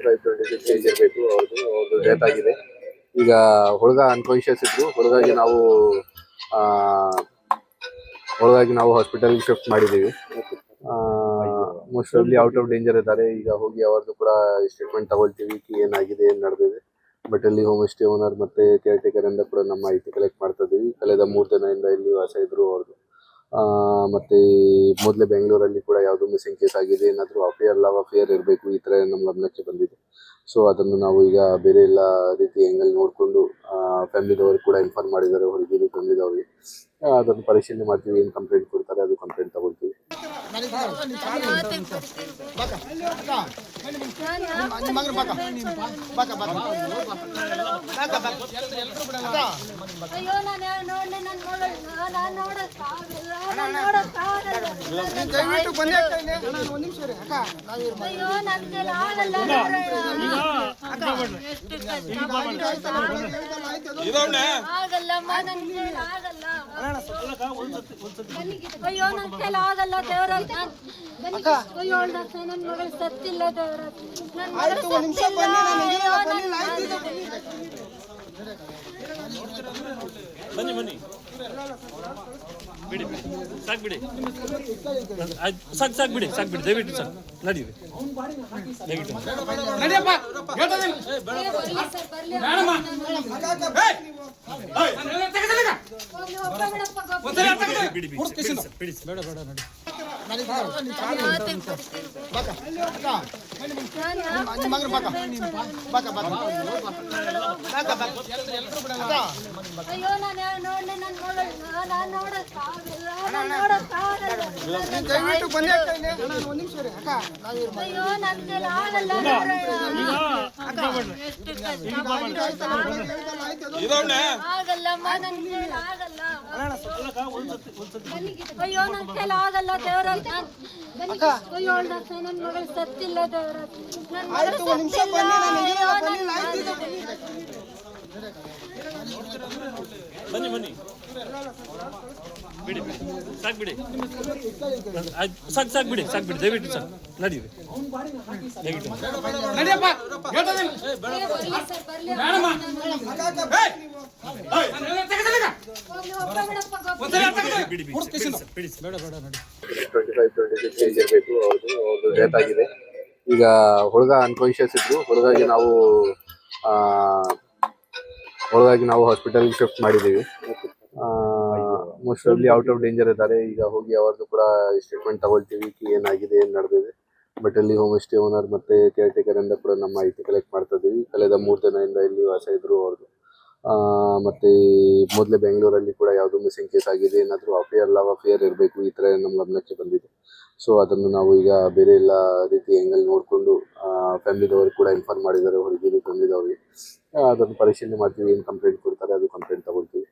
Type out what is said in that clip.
25-26 age ಇರಬೇಕು. ಅವ್ರದ್ದು death ಆಗಿದೆ. ಈಗ ಹುಡುಗ ಅನ್ಕಾನ್ಶಿಯಸ್ ಇದ್ರು. ಹುಡುಗಾಗಿ ನಾವು ಹಾಸ್ಪಿಟಲ್ಗೆ ಶಿಫ್ಟ್ ಮಾಡಿದ್ದೀವಿ. Most probably out of danger ಇದ್ದಾರೆ. ಈಗ ಹೋಗಿ ಅವ್ರದ್ದು ಕೂಡ ಸ್ಟೇಟ್ಮೆಂಟ್ ತಗೊಳ್ತೀವಿ, ಏನಾಗಿದೆ, ಏನು ನಡೆದಿದೆ. ಬಟ್ ಅಲ್ಲಿ ಹೋಮ್ ಸ್ಟೇ ಓನರ್ ಮತ್ತೆ ಕೇರ್ ಟೇಕರ್ ಇಂದ ಕೂಡ ನಮ್ಮ ಮಾಹಿತಿ ಕಲೆಕ್ಟ್ ಮಾಡ್ತಾ ಇದ್ದೀವಿ. ಕಳೆದ 3 ದಿನದಿಂದ ಇಲ್ಲಿ ವಾಸ ಇದ್ರು ಅವ್ರದ್ದು. ಮತ್ತೆ ಮೊದಲೇ ಬೆಂಗಳೂರಲ್ಲಿ ಕೂಡ ಯಾವುದು ಮಿಸ್ಸಿಂಗ್ ಕೇಸ್ ಆಗಿದೆ, ಏನಾದರೂ ಅಫೇರ್ ಇರಬೇಕು, ಈ ಥರ ನಮ್ಮ ಗಮನಕ್ಕೆ ಬಂದಿದೆ. ಸೊ ಅದನ್ನು ನಾವು ಈಗ ಬೇರೆ ಎಲ್ಲ ರೀತಿ ಆ್ಯಂಗಲ್ ನೋಡಿಕೊಂಡು ಫ್ಯಾಮಿಲಿದವರು ಕೂಡ ಇನ್ಫಾರ್ಮ್ ಮಾಡಿದ್ದಾರೆ ಹುಡುಗಿರು ತಂದಿದ್ದವ್ರಿಗೆ. ಅದನ್ನು ಪರಿಶೀಲನೆ ಮಾಡ್ತೀವಿ. ಏನು ಕಂಪ್ಲೇಂಟ್ ಕೊಡ್ತಾರೆ ಅದು ಕಂಪ್ಲೇಂಟ್ ತಗೊಳ್ತೀವಿ. ಅಯ್ಯೋ ನನ್ನ ಕೈಲಿ ಆಗಲ್ಲ ದೇವರ. ಅಯ್ಯೋ ನನ್ನ ಮಗಳು ಸತ್ತಿಲ್ಲ ದೇವರ. ನನ್ನ ಮಗಳು ಬನ್ನಿ ಬನ್ನಿ ಬಿಡಿ ಸಾಕು ಬಿಡಿ ಸಾಕು ಬಿಡಿ ದಯವಿಟ್ಟು ಸರ್ ನಡೀರಿ ದಯವಿಟ್ಟು ಬಿಡಿ ಬೇಡ ನೋಡಿ ಅಯ್ಯೋ ನನ್ನ ಮಗಳು ಅಯ್ಯೋ ನನ್ನ ಕೈಲಿ ಆಗಲ್ಲ. ಆಗಲ್ಲಮ್ಮ ನನ್ನ ಕೈಲಿ ಆಗಲ್ಲ. ಅಯ್ಯೋ ನನ್ನ ಕೈಲಿ ಆಗಲ್ಲ ದೇವರ. ಅಯ್ಯೋ ನನ್ನ ಮಗಳು ಸತ್ತಿಲ್ಲ ದೇವರ. ನನ್ನ ಮಗಳು ಬನ್ನಿ ಬನ್ನಿ ಬಿಡಿ ಸಾಕು ಬಿಡಿ ದಯವಿಟ್ಟು ಸರ್ ನಡೀರಿ ದಯವಿಟ್ಟು ಬಿಡಿ ಬೇಡ ನೋಡಿ 25-26 ಏಜ್ ಇರಬೇಕು. ಅವ್ರದ್ದು ಡೆತ್ ಆಗಿದೆ. ಈಗ ಹುಡುಗ ಅನ್ಕಾನ್ಶಿಯಸ್ ಇದ್ರು. ಹುಡುಗಾಗಿ ನಾವು ಹಾಸ್ಪಿಟಲ್ಗೆ ಶಿಫ್ಟ್ ಮಾಡಿದ್ದೀವಿ. Most probably out of danger ಇದ್ದಾರೆ. ಈಗ ಹೋಗಿ ಅವ್ರದ್ದು ಕೂಡ ಸ್ಟೇಟ್ಮೆಂಟ್ ತಗೊಳ್ತೀವಿ, ಏನಾಗಿದೆ, ಏನು ನಡೆದಿದೆ. ಬಟ್ ಅಲ್ಲಿ ಹೋಮ್ ಸ್ಟೇ ಓನರ್ ಮತ್ತೆ ಕೇರ್ ಟೇಕರ್ ಇಂದ ಕೂಡ ನಮ್ಮ ಮಾಹಿತಿ ಕಲೆಕ್ಟ್ ಮಾಡ್ತಾ ಇದ್ದೀವಿ. ಕಳೆದ 3 ದಿನದಿಂದ ಇಲ್ಲಿ ವಾಸ ಇದ್ರು ಅವ್ರದ್ದು. ಮತ್ತೆ ಮೊದಲೇ ಬೆಂಗಳೂರಲ್ಲಿ ಕೂಡ ಯಾವುದು ಮಿಸ್ಸಿಂಗ್ ಕೇಸ್ ಆಗಿದೆ, ಏನಾದರೂ ಅಫೇರ್ ಇರಬೇಕು, ಈ ಥರ ನಮ್ಮ ಗಮನಕ್ಕೆ ಬಂದಿದೆ. ಸೊ ಅದನ್ನು ನಾವು ಈಗ ಬೇರೆ ಎಲ್ಲ ರೀತಿ ಆ್ಯಂಗಲ್ ನೋಡಿಕೊಂಡು ಫ್ಯಾಮಿಲಿದವರು ಕೂಡ ಇನ್ಫಾರ್ಮ್ ಮಾಡಿದ್ದಾರೆ ಹುಡುಗಿರು ತಂದಿದ್ದವ್ರಿಗೆ. ಅದನ್ನು ಪರಿಶೀಲನೆ ಮಾಡ್ತೀವಿ. ಏನು ಕಂಪ್ಲೇಂಟ್ ಕೊಡ್ತಾರೆ ಅದು ಕಂಪ್ಲೇಂಟ್ ತಗೊಳ್ತೀವಿ.